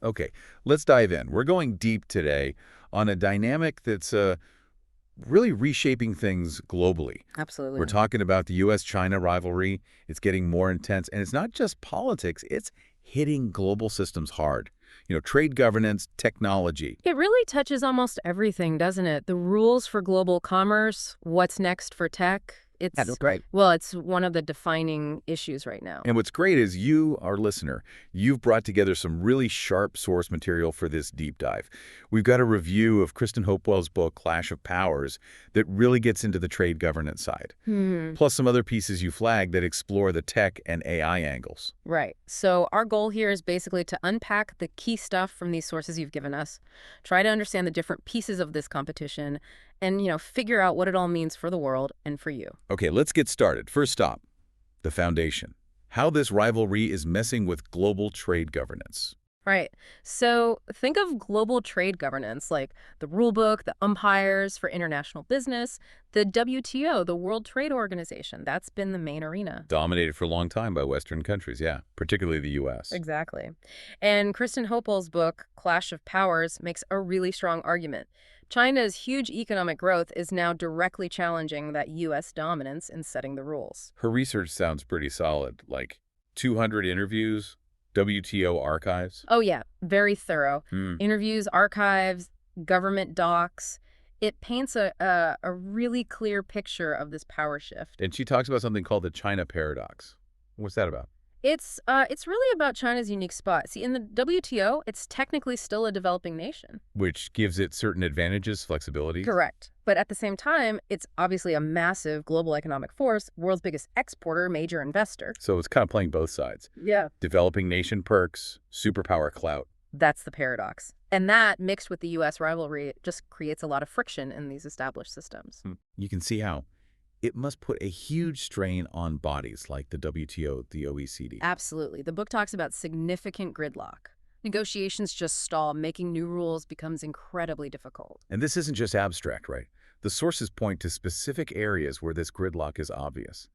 Okay, let's dive in. We're going deep today on a dynamic that's really reshaping things globally. We're Absolutely. talking about the U.S.-China rivalry. It's getting more intense, and it's not just politics. It's hitting global systems hard. Trade governance, technology. It really touches almost everything, doesn't it? The rules for global commerce, what's next for tech. That's right. It's one of the defining issues right now. And what's great is you, our listener, you've brought together some really sharp source material for this deep dive. We've got a review of Kristen Hopewell's book, Clash of Powers, that really gets into the trade governance side, Hmm. plus some other pieces you flagged that explore the tech and AI angles. Right. So our goal here is basically to unpack the key stuff from these sources you've given us, try to understand the different pieces of this competition, and, figure out what it all means for the world and for you. Okay, let's get started. First stop, the foundation. How this rivalry is messing with global trade governance. Right. So think of global trade governance like the rule book, the umpires for international business, the WTO, the World Trade Organization. That's been the main arena. Dominated for a long time by Western countries, yeah, particularly the U.S. Exactly. And Kristen Hopel's book, Clash of Powers, makes a really strong argument. China's huge economic growth is now directly challenging that U.S. dominance in setting the rules. Her research sounds pretty solid, like 200 interviews, WTO archives. Oh, yeah, very thorough. Hmm. Interviews, archives, government docs. It paints a really clear picture of this power shift. And she talks about something called the China paradox. What's that about? It's really about China's unique spot. See, in the WTO, it's technically still a developing nation. Which gives it certain advantages, flexibilities. Correct. But at the same time, it's obviously a massive global economic force, world's biggest exporter, major investor. So it's kind of playing both sides. Yeah. Developing nation perks, superpower clout. That's the paradox. And that, mixed with the U.S. rivalry, just creates a lot of friction in these established systems. You can see how it must put a huge strain on bodies like the WTO, the OECD. Absolutely. The book talks about significant gridlock. Negotiations just stall. Making new rules becomes incredibly difficult. And this isn't just abstract, right? The sources point to specific areas where this gridlock is obvious,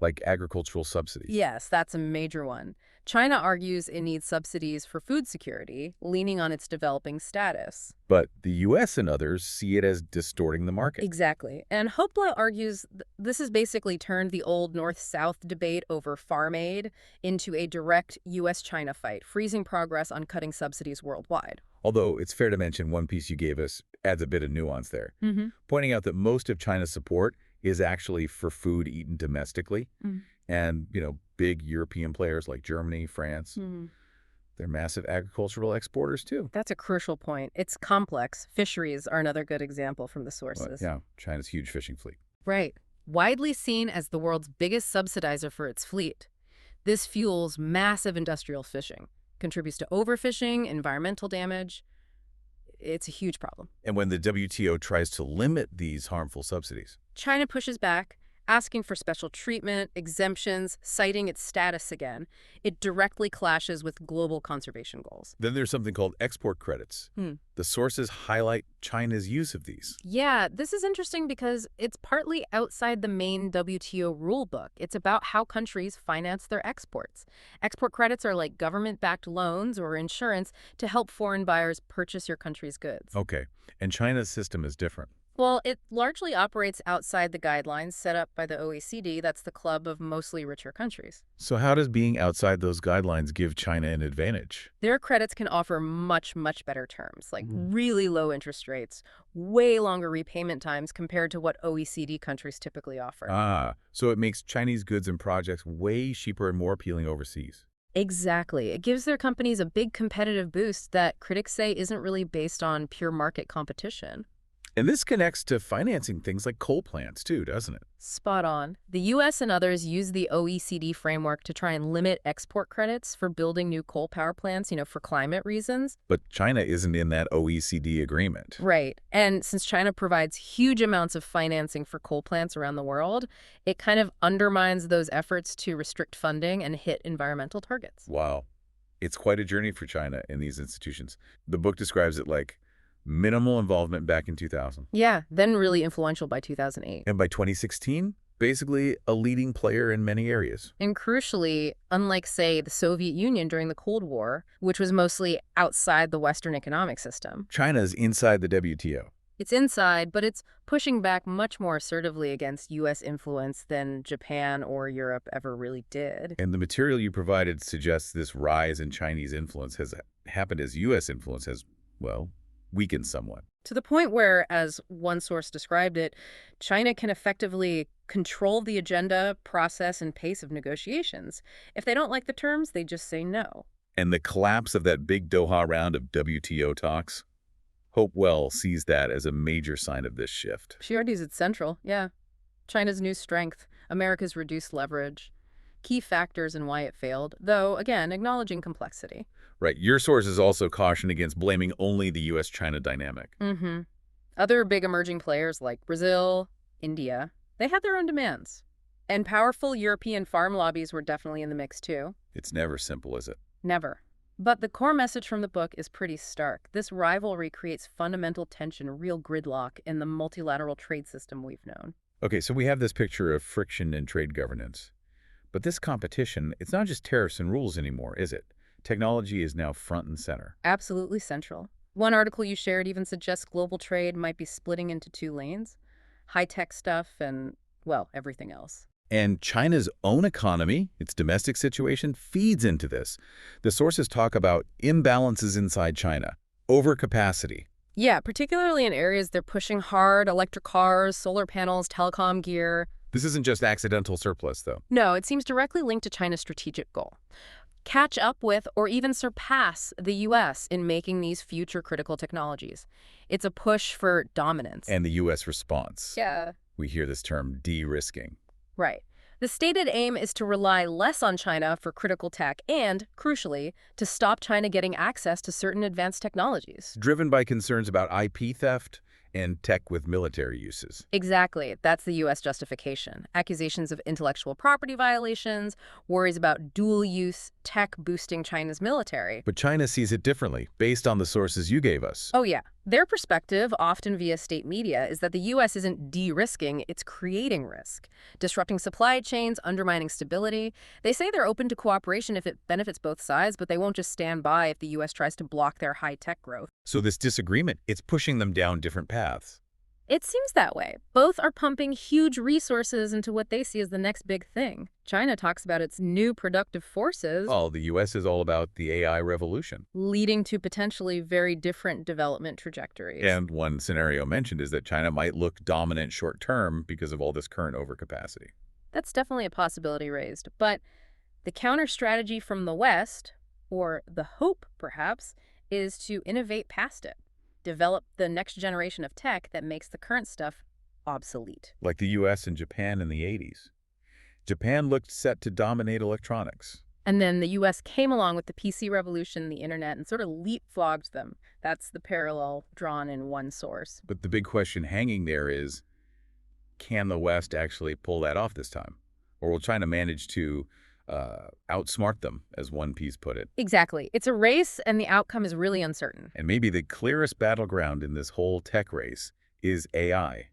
like agricultural subsidies. Yes, that's a major one. China argues it needs subsidies for food security, leaning on its developing status. But the U.S. and others see it as distorting the market. Exactly. And Hopla argues this has basically turned the old North-South debate over farm aid into a direct U.S.-China fight, freezing progress on cutting subsidies worldwide. Although it's fair to mention one piece you gave us adds a bit of nuance there, pointing out that most of China's support is actually for food eaten domestically. And, big European players like Germany, France, they're massive agricultural exporters too. That's a crucial point. It's complex. Fisheries are another good example from the sources. Yeah, China's huge fishing fleet. Right. Widely seen as the world's biggest subsidizer for its fleet. This fuels massive industrial fishing, contributes to overfishing, environmental damage. It's a huge problem. And when the WTO tries to limit these harmful subsidies, China pushes back, asking for special treatment, exemptions, citing its status again. It directly clashes with global conservation goals. then there's something called export credits. The sources highlight China's use of these. Yeah, this is interesting because it's partly outside the main WTO rulebook. It's about how countries finance their exports. Export credits are like government-backed loans or insurance to help foreign buyers purchase your country's goods. Okay, and China's system is different. Well, it largely operates outside the guidelines set up by the OECD. That's the club of mostly richer countries. So how does being outside those guidelines give China an advantage? Their credits can offer much, much better terms, like really low interest rates, way longer repayment times compared to what OECD countries typically offer. So it makes Chinese goods and projects way cheaper and more appealing overseas. Exactly. It gives their companies a big competitive boost that critics say isn't really based on pure market competition. And this connects to financing things like coal plants too, doesn't it? Spot on. The U.S. and others use the OECD framework to try and limit export credits for building new coal power plants, for climate reasons. But China isn't in that OECD agreement. Right. And since China provides huge amounts of financing for coal plants around the world, it kind of undermines those efforts to restrict funding and hit environmental targets. Wow. It's quite a journey for China in these institutions. The book describes it like minimal involvement back in 2000. Yeah, then really influential by 2008. And by 2016, Basically, a leading player in many areas. And crucially, unlike, say, the Soviet Union during the Cold War, which was mostly outside the Western economic system, China's inside the WTO. it's inside, but it's pushing back much more assertively against U.S. influence than Japan or Europe ever really did. And the material you provided suggests this rise in Chinese influence has happened as U.S. influence has, well, weakened somewhat. To the point where, as one source described it, China can effectively control the agenda, process, and pace of negotiations. If they don't like the terms, they just say no. And the collapse of that big Doha round of WTO talks? Hopewell sees that as a major sign of this shift. She argues it's central, yeah. China's new strength, America's reduced leverage, key factors in why it failed, though, again, acknowledging complexity. Right. Your sources also caution against blaming only the U.S.-China dynamic. Other big emerging players like Brazil, India, they had their own demands. And powerful European farm lobbies were definitely in the mix, too. It's never simple, is it? Never. But the core message from the book is pretty stark. This rivalry creates fundamental tension, real gridlock in the multilateral trade system we've known. Okay, so we have this picture of friction in trade governance. But this competition, it's not just tariffs and rules anymore, is it? Technology is now front and center. Absolutely central. One article you shared even suggests global trade might be splitting into two lanes. High-tech stuff and, well, everything else. And China's own economy, its domestic situation, feeds into this. The sources talk about imbalances inside China, overcapacity. Yeah, particularly in areas they're pushing hard, electric cars, solar panels, telecom gear. This isn't just accidental surplus, though. No, it seems directly linked to China's strategic goal. Catch up with or even surpass the U.S. in making these future critical technologies. It's a push for dominance. And the U.S. response. Yeah. We hear this term de-risking. Right. The stated aim is to rely less on China for critical tech and, crucially, to stop China getting access to certain advanced technologies. Driven by concerns about IP theft and tech with military uses. Exactly. That's the U.S. justification. Accusations of intellectual property violations, worries about dual-use tech boosting China's military. But China sees it differently, based on the sources you gave us. Oh, yeah. Their perspective, often via state media, is that the U.S. isn't de-risking, it's creating risk, disrupting supply chains, undermining stability. They say they're open to cooperation if it benefits both sides, but they won't just stand by if the U.S. tries to block their high-tech growth. So this disagreement, it's pushing them down different paths. It seems that way. Both are pumping huge resources into what they see as the next big thing. China talks about its new productive forces. Oh, the U.S. is all about the AI revolution. Leading to potentially very different development trajectories. And one scenario mentioned is that China might look dominant short-term because of all this current overcapacity. That's definitely a possibility raised. But the counter strategy from the West, or the hope perhaps, is to innovate past it. Develop the next generation of tech that makes the current stuff obsolete. Like the U.S. and Japan in the 80s. Japan looked set to dominate electronics. And then the U.S. came along with the PC revolution, the internet, and sort of leapfrogged them. That's the parallel drawn in one source. But the big question hanging there is, can the West actually pull that off this time? Or will China manage to outsmart them, as one piece put it? Exactly. It's a race, and the outcome is really uncertain. And maybe the clearest battleground in this whole tech race is AI,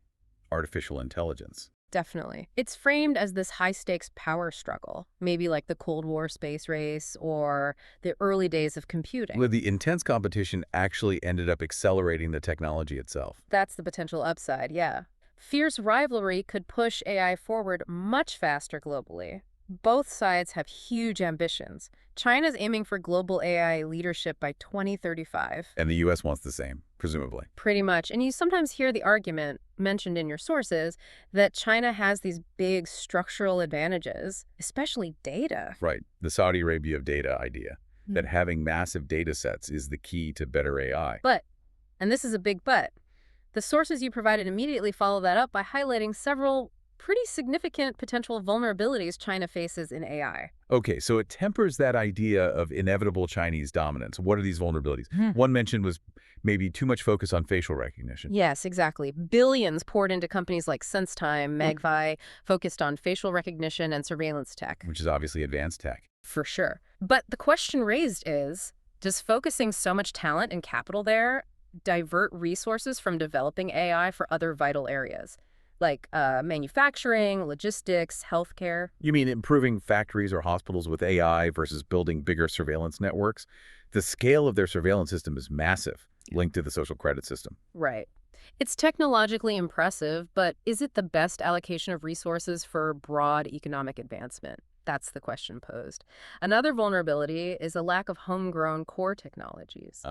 artificial intelligence. Definitely. It's framed as this high-stakes power struggle, maybe like the Cold War space race or the early days of computing. Where the intense competition actually ended up accelerating the technology itself. That's the potential upside, yeah. Fierce rivalry could push AI forward much faster globally. Both sides have huge ambitions. China's aiming for global AI leadership by 2035. And the U.S. wants the same, presumably. Pretty much. And you sometimes hear the argument, mentioned in your sources, that China has these big structural advantages, especially data. Right. The Saudi Arabia of data idea, that having massive data sets is the key to better AI. But, and this is a big but, the sources you provided immediately follow that up by highlighting several pretty significant potential vulnerabilities China faces in AI. Okay, so it tempers that idea of inevitable Chinese dominance. What are these vulnerabilities? One mentioned was maybe too much focus on facial recognition. Yes, exactly. Billions poured into companies like SenseTime, Magpie, focused on facial recognition and surveillance tech. Which is obviously advanced tech. For sure. But the question raised is, does focusing so much talent and capital there divert resources from developing AI for other vital areas? like manufacturing, logistics, healthcare. You mean improving factories or hospitals with AI versus building bigger surveillance networks? The scale of their surveillance system is massive, linked to the social credit system. Right. It's technologically impressive, but is it the best allocation of resources for broad economic advancement? That's the question posed. Another vulnerability is a lack of homegrown core technologies.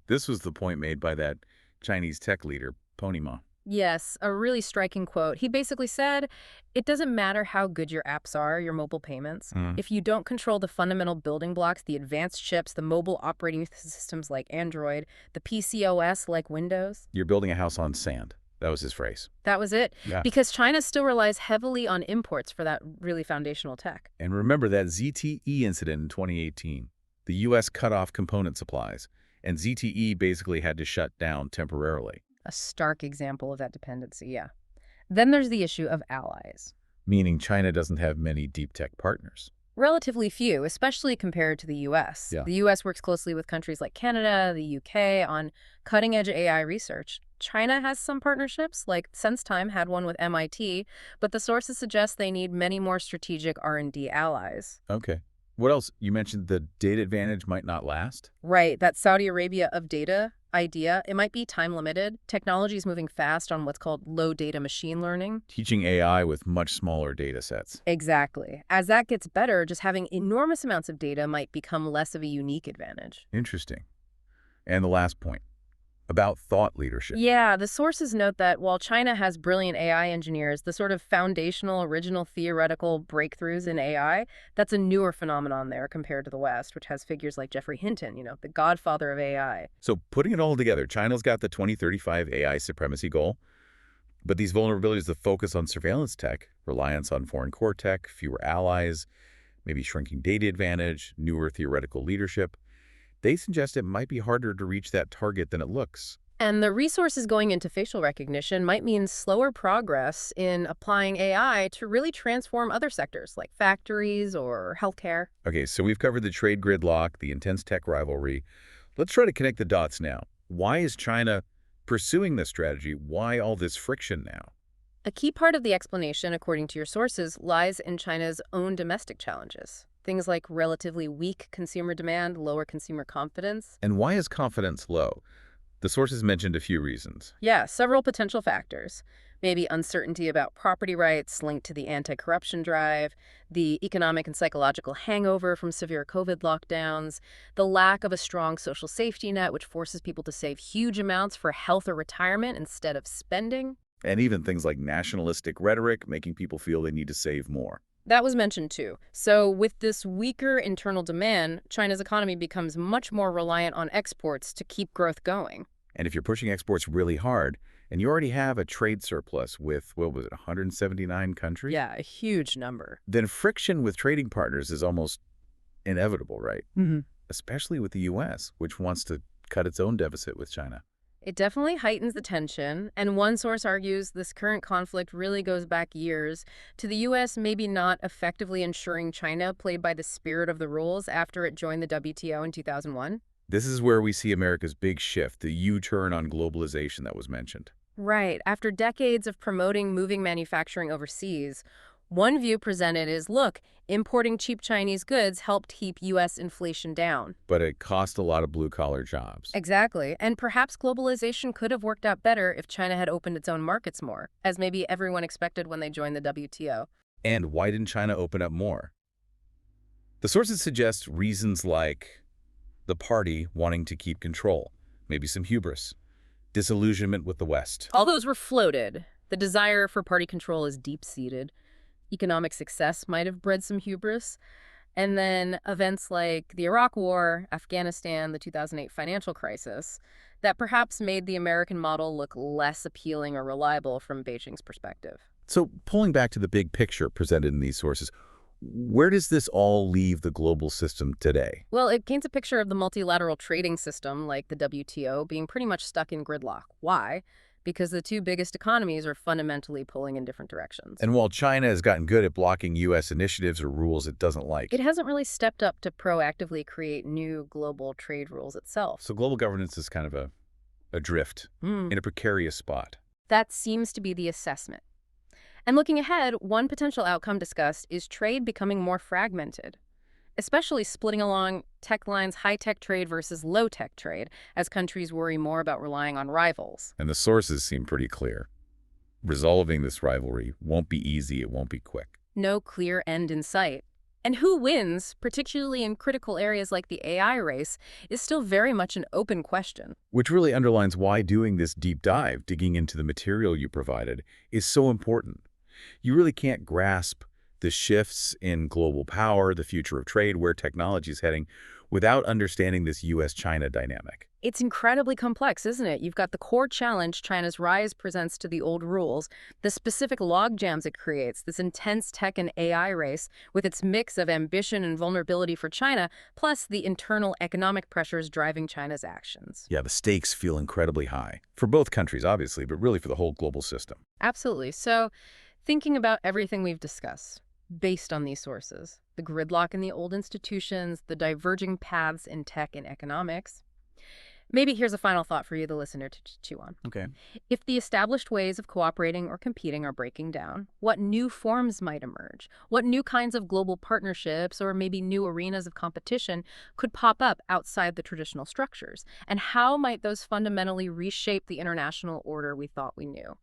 This was the point made by that Chinese tech leader, Pony Ma. Yes, a really striking quote. He basically said, it doesn't matter how good your apps are, your mobile payments. If you don't control the fundamental building blocks, the advanced chips, the mobile operating systems like Android, the PCOS like Windows. You're building a house on sand. That was his phrase. That was it. Yeah. Because China still relies heavily on imports for that really foundational tech. And remember that ZTE incident in 2018. The U.S. cut off component supplies, and ZTE basically had to shut down temporarily. A stark example of that dependency, yeah. Then there's the issue of allies. Meaning China doesn't have many deep tech partners. Relatively few, especially compared to the U.S. Yeah. The U.S. works closely with countries like Canada, the U.K. on cutting-edge AI research. China has some partnerships, like SenseTime had one with MIT, but the sources suggest they need many more strategic R&D allies. Okay. What else? You mentioned the data advantage might not last? Right, that Saudi Arabia of data idea, it might be time-limited. Technology is moving fast on what's called low-data machine learning. Teaching AI with much smaller data sets. Exactly. As that gets better, just having enormous amounts of data might become less of a unique advantage. Interesting. And the last point, about thought leadership. Yeah, the sources note that while China has brilliant AI engineers, the sort of foundational, original theoretical breakthroughs in AI, that's a newer phenomenon there compared to the West, which has figures like Geoffrey Hinton, the godfather of AI. So putting it all together, China's got the 2035 AI supremacy goal, but these vulnerabilities, the focus on surveillance tech, reliance on foreign core tech, fewer allies, maybe shrinking data advantage, newer theoretical leadership, they suggest it might be harder to reach that target than it looks. And the resources going into facial recognition might mean slower progress in applying AI to really transform other sectors like factories or healthcare. Okay, so we've covered the trade gridlock, the intense tech rivalry. Let's try to connect the dots now. Why is China pursuing this strategy? Why all this friction now? A key part of the explanation, according to your sources, lies in China's own domestic challenges. Things like relatively weak consumer demand, lower consumer confidence. And why is confidence low? The sources mentioned a few reasons. Yeah, several potential factors. Maybe uncertainty about property rights linked to the anti-corruption drive, the economic and psychological hangover from severe COVID lockdowns, the lack of a strong social safety net, which forces people to save huge amounts for health or retirement instead of spending. And even things like nationalistic rhetoric, making people feel they need to save more. That was mentioned too. So with this weaker internal demand, China's economy becomes much more reliant on exports to keep growth going. And if you're pushing exports really hard, and you already have a trade surplus with, 179 countries? Yeah, a huge number. Then friction with trading partners is almost inevitable, right? Especially with the U.S., which wants to cut its own deficit with China. It definitely heightens the tension, and one source argues this current conflict really goes back years to the U.S. maybe not effectively ensuring China played by the spirit of the rules after it joined the WTO in 2001. This is where we see America's big shift, the U-turn on globalization that was mentioned. Right. After decades of promoting moving manufacturing overseas, one view presented is, look, importing cheap Chinese goods helped keep U.S. inflation down. But it cost a lot of blue-collar jobs. Exactly. And perhaps globalization could have worked out better if China had opened its own markets more, as maybe everyone expected when they joined the WTO. And why didn't China open up more? The sources suggest reasons like the party wanting to keep control, maybe some hubris, disillusionment with the West. All those were floated. The desire for party control is deep-seated. Economic success might have bred some hubris. And then events like the Iraq War, Afghanistan, the 2008 financial crisis, that perhaps made the American model look less appealing or reliable from Beijing's perspective. So pulling back to the big picture presented in these sources, where does this all leave the global system today? Well, it paints a picture of the multilateral trading system, like the WTO, being pretty much stuck in gridlock. Why? Because the two biggest economies are fundamentally pulling in different directions. And while China has gotten good at blocking U.S. initiatives or rules it doesn't like, it hasn't really stepped up to proactively create new global trade rules itself. so global governance is kind of adrift in a precarious spot. That seems to be the assessment. And looking ahead, one potential outcome discussed is trade becoming more fragmented, especially splitting along tech lines, high-tech trade versus low-tech trade, as countries worry more about relying on rivals. And the sources seem pretty clear. Resolving this rivalry won't be easy, it won't be quick. No clear end in sight. And who wins, particularly in critical areas like the AI race, is still very much an open question. Which really underlines why doing this deep dive, digging into the material you provided, is so important. You really can't grasp the shifts in global power, the future of trade, where technology is heading, without understanding this U.S.-China dynamic. It's incredibly complex, isn't it? You've got the core challenge China's rise presents to the old rules, the specific logjams it creates, this intense tech and AI race with its mix of ambition and vulnerability for China, plus the internal economic pressures driving China's actions. Yeah, the stakes feel incredibly high. For both countries, obviously, but really for the whole global system. Absolutely. So, thinking about everything we've discussed, based on these sources, the gridlock in the old institutions, the diverging paths in tech and economics, maybe here's a final thought for you, the listener, to chew on. Okay. If the established ways of cooperating or competing are breaking down, what new forms might emerge? What new kinds of global partnerships or maybe new arenas of competition could pop up outside the traditional structures? And how might those fundamentally reshape the international order we thought we knew?